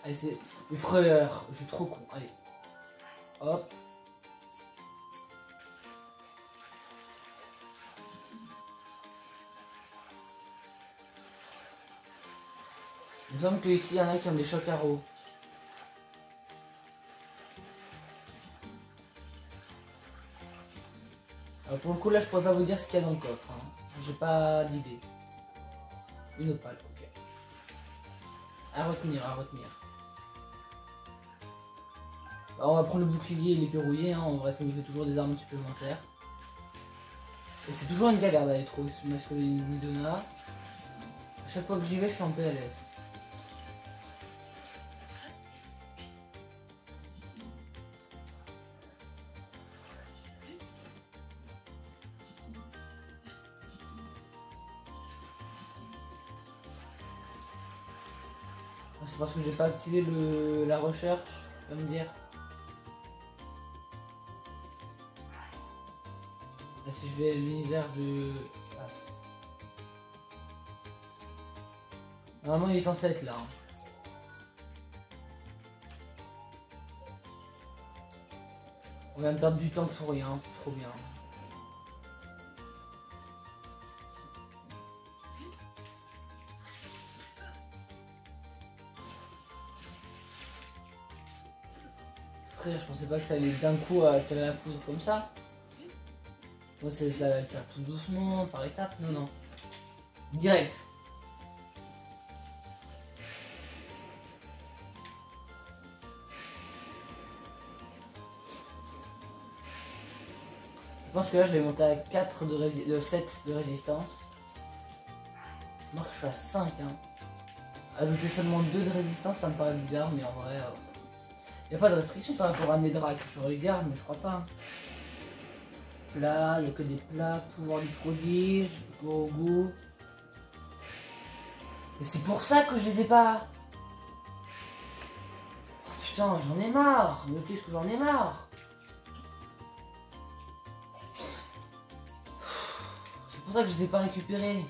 Allez, c'est... mes frères, je suis trop con. Allez. Hop. Il me semble que ici, il y en a qui ont des chocs à roues. Alors pour le coup, là, je pourrais pas vous dire ce qu'il y a dans le coffre. Hein. J'ai pas d'idée. Une opale, ok. À retenir, à retenir. Alors, on va prendre le bouclier et les verrouiller. Hein. En vrai, ça nous fait toujours des armes supplémentaires. Et c'est toujours une galère d'aller trouver ce masculin Midona. À chaque fois que j'y vais, je suis en PLS. C'est parce que j'ai pas activé la recherche, tu vas me dire. Là, si je vais à l'univers de... Ah. Normalement il est censé être là. Hein. On va me perdre du temps pour rien, c'est trop bien. Frère, je pensais pas que ça allait d'un coup tirer la foudre comme ça. Moi, ça va le faire tout doucement, par étapes. Non, non. Direct. Je pense que là, je vais monter à 4 de 7 de résistance. Moi, je suis à 5. Hein. Ajouter seulement 2 de résistance, ça me paraît bizarre, mais en vrai... Il n'y a pas de restriction par rapport à mes dracs. Je regarde, mais je crois pas. Hein. Là, il n'y a que des plats, pouvoir du prodige, gros goût. Mais c'est pour ça que je les ai pas. Oh, putain, j'en ai marre. Mais qu'est-ce que j'en ai marre. C'est pour ça que je les ai pas récupérés.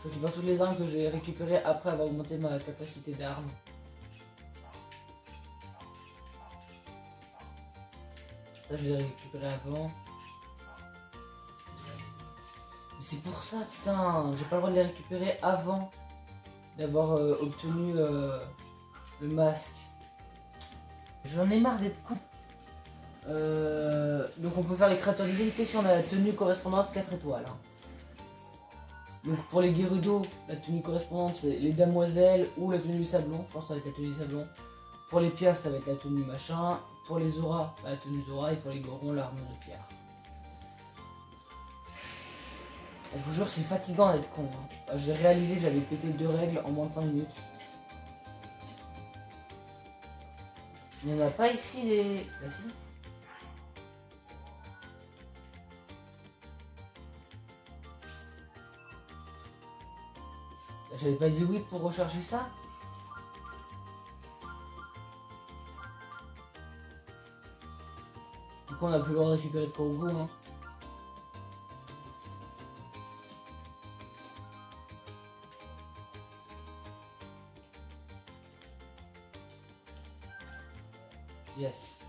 Je récupère toutes les armes que j'ai récupérées après avoir augmenté ma capacité d'armes. Ça, je les ai récupérés avant. Mais c'est pour ça, putain, j'ai pas le droit de les récupérer avant d'avoir obtenu le masque. J'en ai marre d'être coup. Donc on peut faire les créateurs divinités si on a la tenue correspondante 4 étoiles. Hein. Donc pour les Gerudo, la tenue correspondante c'est les damoiselles ou la tenue du sablon. Je pense que ça va être la tenue du sablon. Pour les pierres, ça va être la tenue machin. Pour les auras, la tenue Zora. Et pour les gorons, l'armure de pierre. Je vous jure, c'est fatigant d'être con. Hein. J'ai réalisé que j'avais pété 2 règles en moins de 5 minutes. Il n'y en a pas ici des... Bah si. J'avais pas dit oui pour rechercher ça. Du coup on a plus le droit de récupérer de Korogu. Hein. Yes.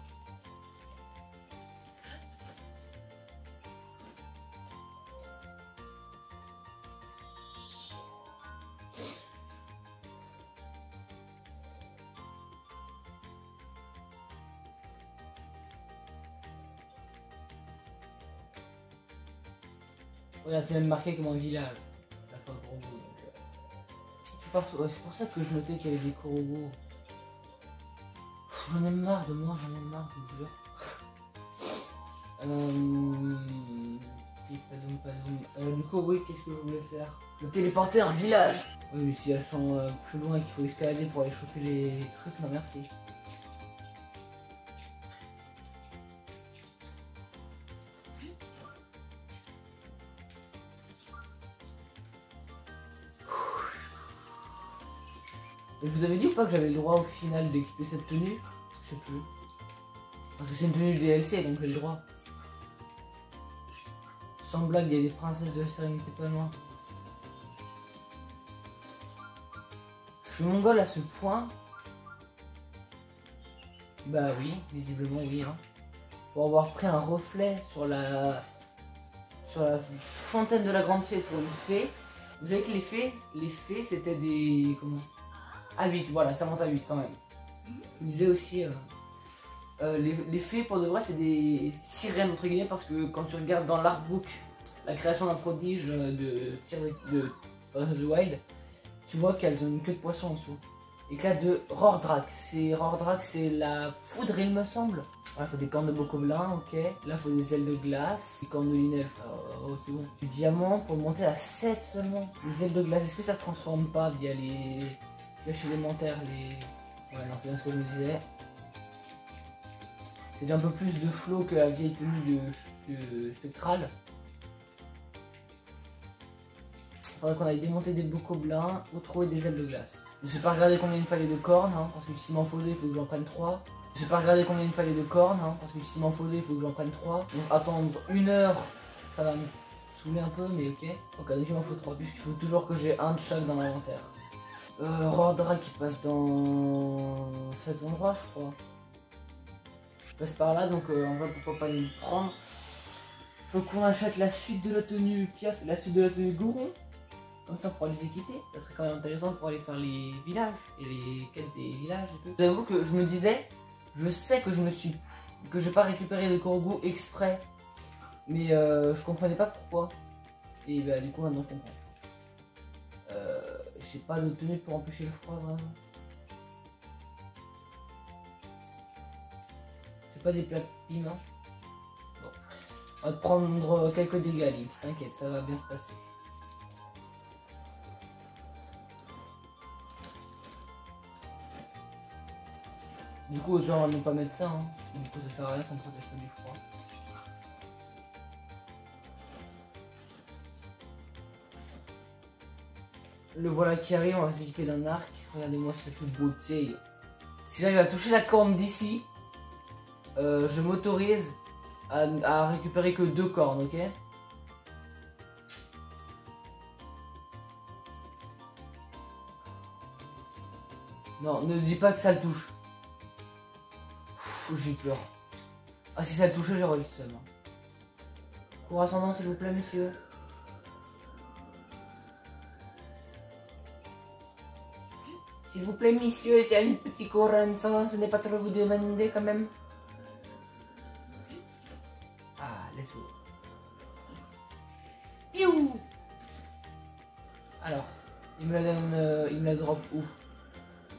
Regarde, c'est même marqué comme un village. La fois Korogu. Ouais, c'est pour ça que je notais qu'il y avait des Korogu. J'en ai marre de moi, j'en ai marre, je vous jure. Du coup, oui, qu'est-ce que je voulais faire? Me téléporter à un village. Oui, mais si elles sont plus loin et qu'il faut escalader pour aller choper les trucs, non merci. Je vous avais dit ou pas que j'avais le droit au final d'équiper cette tenue? Je sais plus. Parce que c'est une tenue du DLC, donc j'ai le droit. Sans blague, il y a des princesses de la sérénité pas loin. suis mongol à ce point. Bah oui, visiblement oui. Hein. Pour avoir pris un reflet sur la fontaine de la grande fée pour une fée. Vous savez que les fées c'était des... Comment? À 8, voilà, ça monte à 8 quand même. Je vous disais aussi... les fées pour de vrai c'est des sirènes entre guillemets parce que quand tu regardes dans l'artbook la création d'un prodige de Breath of the Wild, tu vois qu'elles ont une queue de poisson en dessous. Et que là de Rordrak, c'est la foudre il me semble. Voilà, faut des cornes de bokoblin, ok. Là faut des ailes de glace, des cornes de linel, oh c'est bon. Du diamant pour monter à 7 seulement. Les ailes de glace, est-ce que ça se transforme pas via les flèches élémentaires, les... Ouais non c'est bien ce que je me disais. C'est déjà un peu plus de flow que la vieille tenue de spectrale. Il faudrait qu'on aille démonter des bokoblins ou trouver des ailes de glace. J'ai pas regardé combien il me fallait de cornes, hein, parce que s'il m'en faut 2, il faut que j'en prenne 3. J'ai pas regardé combien il me fallait de cornes, hein, parce que s'il m'en faut 2, il faut que j'en prenne 3. Donc attendre 1 heure, ça va me saouler un peu, mais ok. Ok, donc il m'en faut 3, puisqu'il faut toujours que j'ai un de chaque dans l'inventaire. Rordrak qui passe dans cet endroit, je crois. Je passe par là, donc en vrai pourquoi pas le prendre. Faut qu'on achète la suite de la tenue Piaf et la suite de la tenue Goron. Comme ça on pourra les équiper. Ça serait quand même intéressant pour aller faire les villages et les quêtes des villages et tout. J'avoue que je me disais, je sais que que j'ai pas récupéré de Korogu exprès, mais je comprenais pas pourquoi. Et bah du coup maintenant je comprends. J'ai pas de tenue pour empêcher le froid vraiment. J'ai pas des plats de piment. Bon. On va te prendre quelques dégâts, Link, t'inquiète, ça va bien se passer. Du coup, autant ne pas mettre ça, hein, parce que du coup ça sert à rien, ça me protège pas du froid. Le voilà qui arrive, on va s'équiper d'un arc. Regardez-moi cette beauté. Si j'arrive à toucher la corne d'ici, je m'autorise à récupérer que 2 cornes, ok? Non, ne dis pas que ça le touche. J'ai peur. Ah, si ça le touchait, j'aurais eu le seum. Cours ascendant, s'il vous plaît, messieurs. S'il vous plaît, messieurs, c'est un petit cours ascendant, ce n'est pas trop vous demander quand même. Ah, let's go. Piou. Alors, il me la donne, il me la drop où?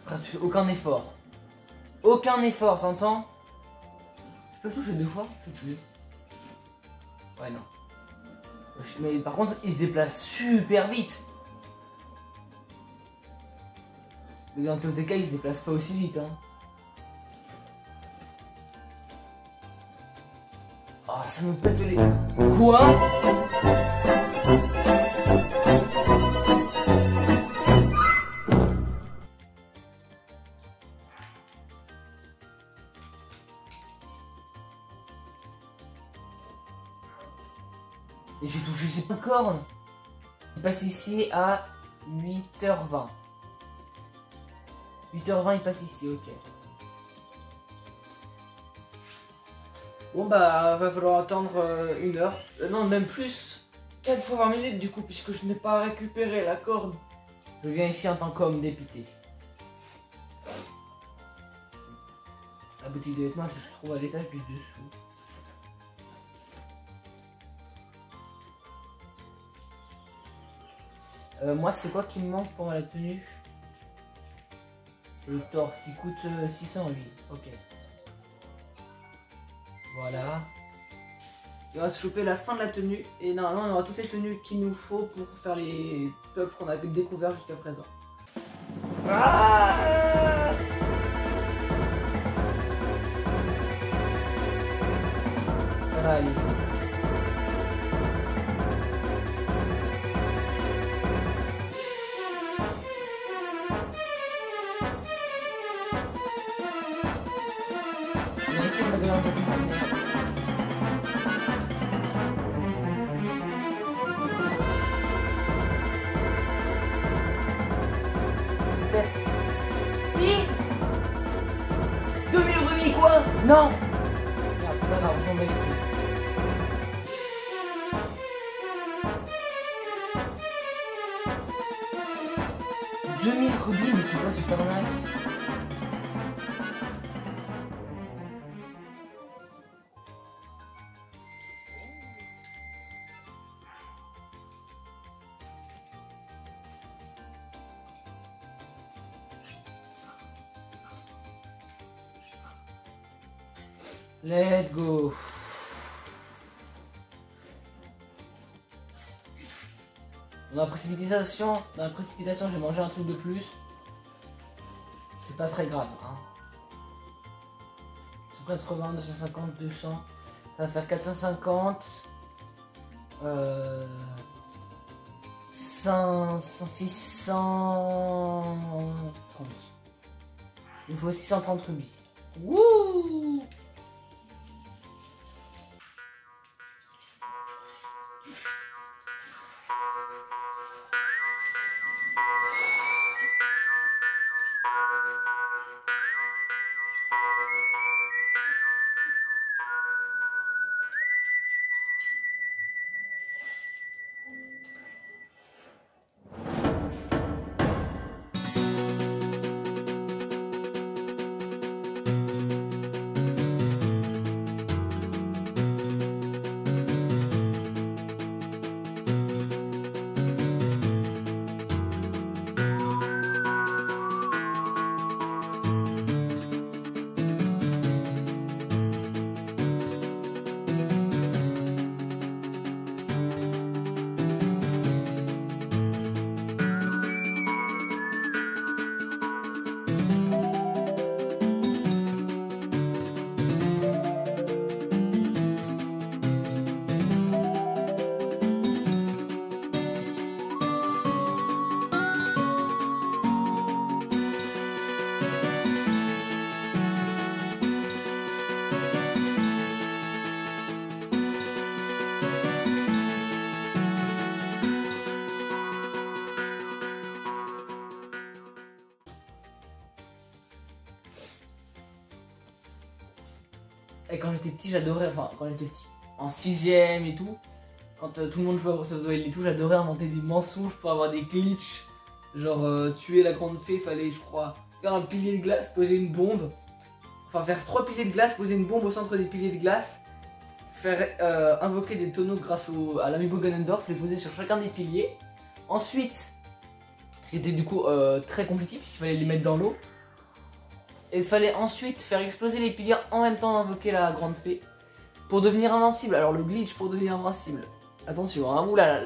Frère, tu fais aucun effort. Aucun effort, t'entends? Je peux le toucher 2 fois? Je sais plus. Ouais, non. Mais par contre, il se déplace super vite. Mais dans tous les cas, il se déplace pas aussi vite, hein. Ah, ça me pète les... Quoi? Et j'ai touché ses cornes. Il passe ici à 8h20. 8h20, il passe ici, ok. Bon bah, va falloir attendre 1 heure. Non, même plus. 4 fois 20 minutes du coup, puisque je n'ai pas récupéré la corde. Je viens ici en tant qu'homme dépité. La boutique de vêtements, elle se trouve à l'étage du dessous. Moi, c'est quoi qui me manque pour la tenue? C'est le torse qui coûte 600 lui. Ok. Voilà. Il va se choper la fin de la tenue. Et normalement, on aura toutes les tenues qu'il nous faut pour faire les peuples qu'on avait découverts jusqu'à présent. Ah, ça va aller. Peut-être. Non. Merde, c'est pas grave, j'en vais les couilles. Rubis, mais c'est quoi cette arnaque? Let's go. Dans la précipitation, j'ai mangé un truc de plus. C'est pas très grave, hein. 180, 250, 200. Ça va faire 450. 630. Il me faut 630 rubis. Wouh! Et quand j'étais petit, j'adorais, enfin quand j'étais petit, en 6ème et tout, quand tout le monde jouait à Breath of the Wild et tout, j'adorais inventer des mensonges pour avoir des glitches. Genre tuer la grande fée, fallait je crois faire un pilier de glace, poser une bombe. Enfin faire 3 piliers de glace, poser une bombe au centre des piliers de glace. Faire invoquer des tonneaux grâce à l'amiibo Ganondorf, les poser sur chacun des piliers. Ensuite, ce qui était du coup très compliqué puisqu'il fallait les mettre dans l'eau. Et il fallait ensuite faire exploser les piliers en même temps d'invoquer la grande fée pour devenir invincible. Alors le glitch pour devenir invincible. Attention, hein, oulala,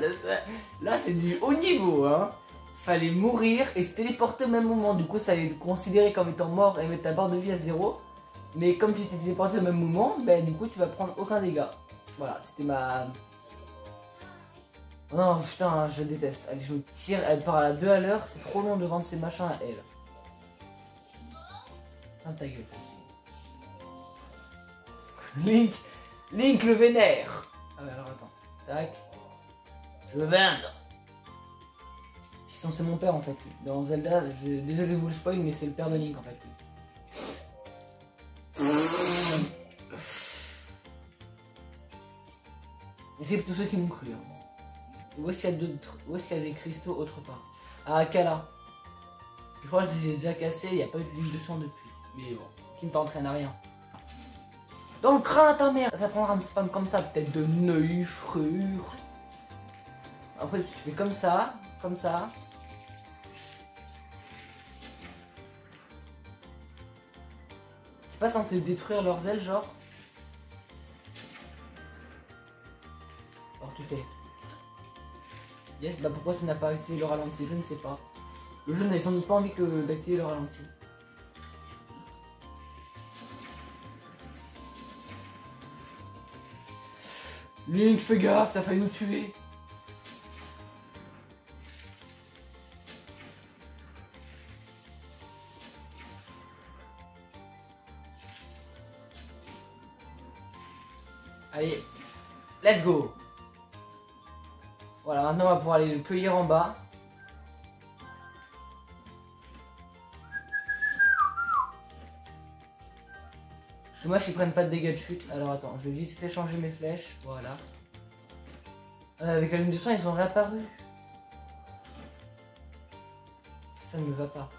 là c'est du haut niveau. Hein. Fallait mourir et se téléporter au même moment. Du coup ça allait être considéré comme étant mort et mettre ta barre de vie à 0. Mais comme tu t'es téléporté au même moment, ben du coup tu vas prendre aucun dégât. Voilà, c'était ma... Oh non putain, je déteste. Allez, je me tire, elle part à la 2 à l'heure, c'est trop long de vendre ces machins à elle. Ah, ta gueule. Link le vénère. Ah ouais, alors attends. Tac. Je le vende. C'est censé mon père en fait. Dans Zelda, désolé de vous le spoil, mais c'est le père de Link en fait. Rip tous ceux qui m'ont cru. Hein. Où est-ce qu'il y a des cristaux autre part? Ah, Kala. Je crois que je les ai déjà cassés, il n'y a pas eu de sang depuis. Mais bon, qui ne t'entraîne à rien. Dans le crâne à ta mère. Ça prendra un spam comme ça, peut-être de neufrure. Après tu fais comme ça, comme ça. C'est pas censé détruire leurs ailes genre. Alors tu fais. Yes, bah pourquoi ça n'a pas activé le ralenti, je ne sais pas. Le jeu n'avait sans doute pas envie d'activer le ralenti. Link, fais gaffe, t'as failli nous tuer. Allez, let's go. Voilà, maintenant on va pouvoir aller le cueillir en bas. Dommage qu'ils prennent pas de dégâts de chute. Alors attends, je vais vite fait changer mes flèches. Voilà. Avec la lune de sang, ils ont réapparu. Ça ne me va pas.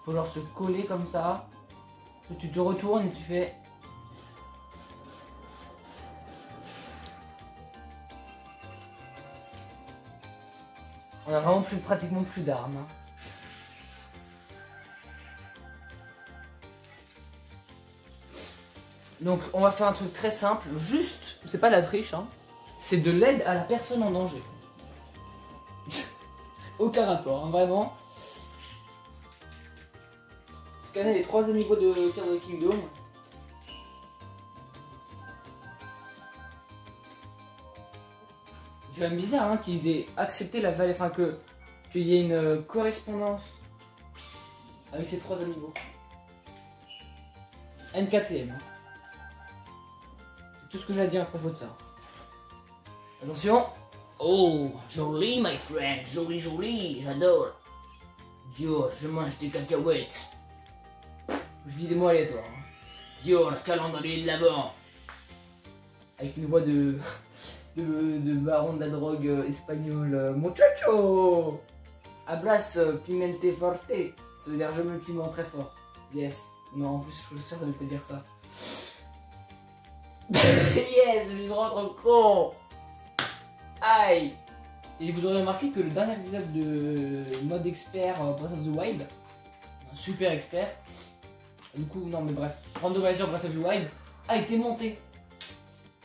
Faut leur se coller comme ça. Tu te retournes et tu fais... On a vraiment pratiquement plus d'armes. Hein. Donc on va faire un truc très simple, juste, c'est pas la triche, hein. C'est de l'aide à la personne en danger. Aucun rapport, hein, vraiment. Scanner les 3 amiibo de Tears of the Kingdom. C'est quand même bizarre hein, qu'ils aient accepté la valeur, enfin qu'il y ait une correspondance avec ces 3 amiibo. NKTM. Hein. C'est tout ce que j'ai à dire à propos de ça. Attention. Oh, joli my friend, joli joli, j'adore. Dior, je mange des cacahuètes. Je dis des mots aléatoires. Hein. Dior, calendrier de l'avant. Avec une voix de baron de la drogue espagnol. Muchacho! Abras pimente forte. Ça veut dire je me piment très fort. Yes. Non, en plus, je suis sûr que ça veut pas dire ça. Yes, je suis vraiment trop con. Aïe. Et vous aurez remarqué que le dernier épisode de mode expert Breath of the Wild, un super expert, du coup, non mais bref, randomizer Breath of the Wild, a été monté.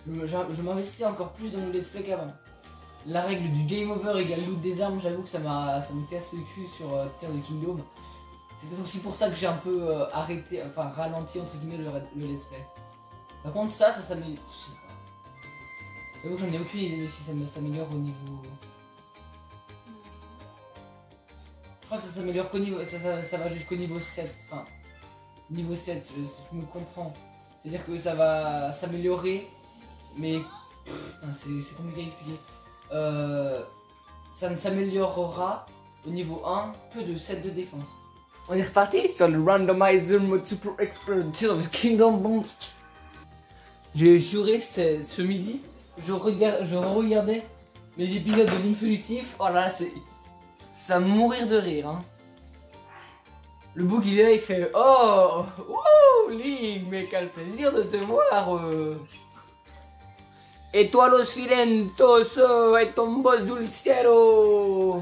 Je m'investis encore plus dans mon let's play qu'avant. La règle du game over égale loot des armes, j'avoue que ça me casse le cul sur Tears of the Kingdom. C'est peut-être aussi pour ça que j'ai un peu arrêté, enfin ralenti entre guillemets le let's play. Par contre ça s'améliore, je sais pas. J'avoue que j'en ai aucune idée de si ça s'améliore au niveau... Je crois que ça s'améliore qu'au niveau... Ça va jusqu'au niveau 7, enfin... Niveau 7, je me comprends. C'est-à-dire que ça va s'améliorer, mais... C'est compliqué à expliquer. Ça ne s'améliorera au niveau 1 que de 7 de défense. On est reparti sur le randomizer mode super expert Tears of the Kingdom. J'ai juré ce midi, je regardais les épisodes de l'Infinitif. Oh là là, c'est à mourir de rire. Hein. Le bouc il est là, il fait oh, wow, Link, mais quel plaisir de te voir. Et toi los silentos et ton boss du cielo.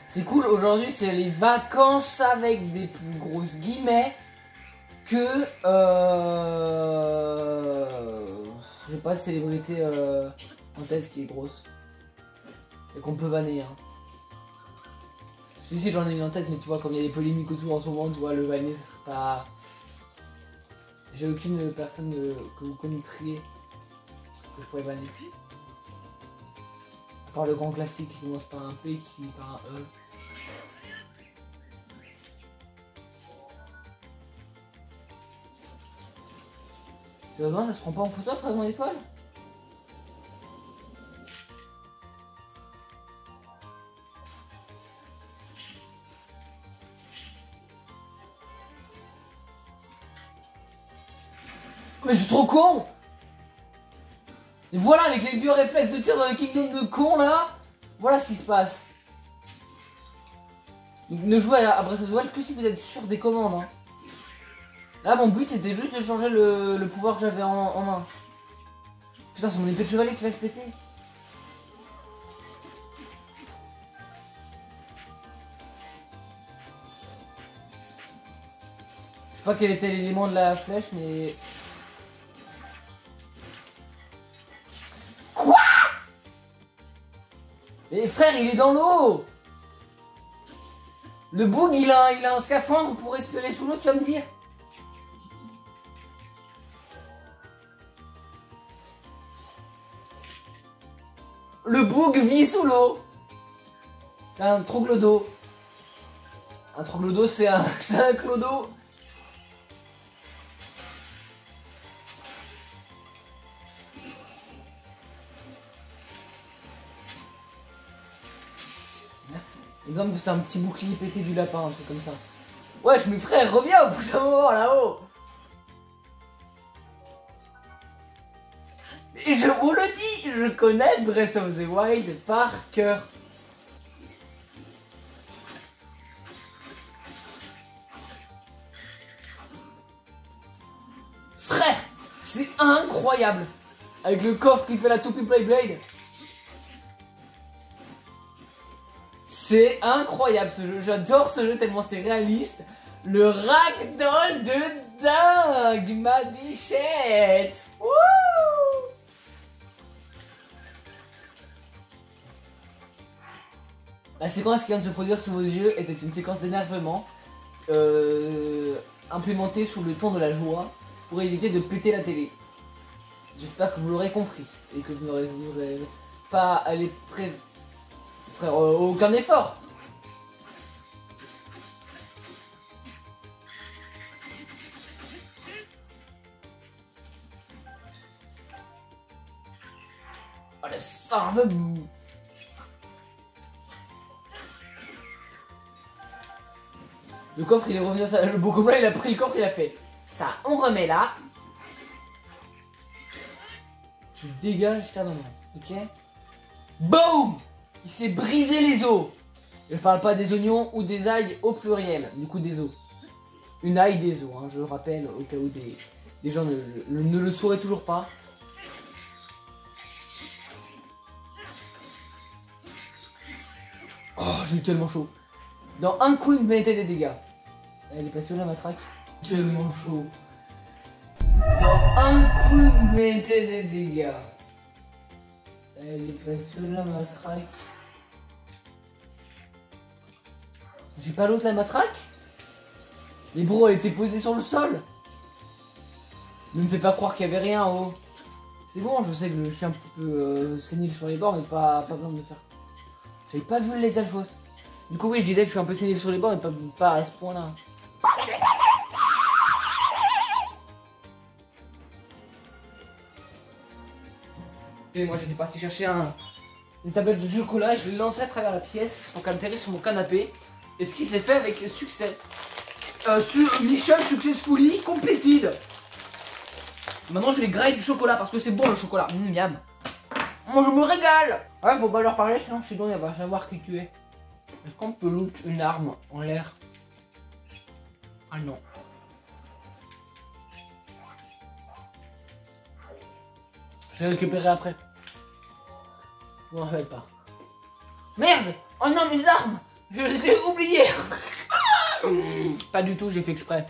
C'est cool, aujourd'hui c'est les vacances avec des plus grosses guillemets que je sais pas, célébrité en tête qui est grosse et qu'on peut vanner. Hein. Celui-ci j'en ai eu en tête, mais tu vois, comme il y a des polémiques autour en ce moment, tu vois, le vanner ça serait pas... J'ai aucune personne que vous connaîtriez que je pourrais vanner. À part le grand classique qui commence par un P, qui finit par un E. C'est vraiment, ça se prend pas en photo, Fragment d'étoile? Mais je suis trop con! Et voilà, avec les vieux réflexes de tir dans le Kingdom de con là, voilà ce qui se passe. Donc ne jouez à Breath of the Wild que si vous êtes sûr des commandes. Hein. Là mon but c'était juste de changer le pouvoir que j'avais en main. Putain, c'est mon épée de chevalier qui va se péter. Je sais pas quel était l'élément de la flèche, mais... Quoi? Mais frère, il est dans l'eau. Le boug, il a un scaphandre pour respirer sous l'eau, tu vas me dire? Le boug vit sous l'eau. C'est un troglodo. Un troglodo, c'est un clodo. Merci. Exemple, c'est un petit bouclier pété du lapin, un truc comme ça. Wesh, mes frères, reviens au bout d'un moment là-haut. Et je vous le dis, je connais Breath of the Wild par cœur. Frère, c'est incroyable. Avec le coffre qui fait la toupie Playblade. C'est incroyable ce jeu, j'adore ce jeu tellement c'est réaliste. Le ragdoll de dingue, ma bichette. Wouh! La séquence qui vient de se produire sous vos yeux était une séquence d'énervement implémentée sous le ton de la joie pour éviter de péter la télé. J'espère que vous l'aurez compris et que vous n'aurez pas allé frère, aucun effort. Oh le sang veut... Le coffre il est revenu à ça. Le Bokoblin il a pris le coffre, il a fait ça, on remet là. Tu dégages ta maman, ok? Boum! Il s'est brisé les os. Je parle pas des oignons ou des ailles au pluriel, du coup des os. Une aille des os, hein, je rappelle au cas où des gens ne le sauraient toujours pas. Oh, j'ai eu tellement chaud. Dans un coup, il me mettait des dégâts. Elle est passée où la matraque? Tellement chaud. Dans un coup, il me mettait des dégâts. Elle est passée où la matraque? J'ai pas l'autre la matraque? Mais bro, elle était posée sur le sol. Ne me fais pas croire qu'il y avait rien en haut. C'est bon, je sais que je suis un petit peu sénile sur les bords, mais pas besoin de me faire. J'avais pas vu les alphos. Du coup, oui, je disais que je suis un peu sénile sur les bords, mais pas à ce point-là. Et moi, j'étais parti chercher une tablette de chocolat et je l'ai lancée à travers la pièce pour qu'elle atterrisse sur mon canapé. Et ce qui s'est fait avec succès. Mission successfully completed. Maintenant, je vais grailler du chocolat parce que c'est bon le chocolat. Miam. Moi, je me régale. Ouais, faut pas leur parler, sinon Shidon, elle va savoir qui tu es. Est-ce qu'on peut loot une arme en l'air? Ah non. Je vais récupérer après. Je m'en rappelle pas. Merde! Oh non, mes armes! Je les ai oubliées! Pas du tout, j'ai fait exprès.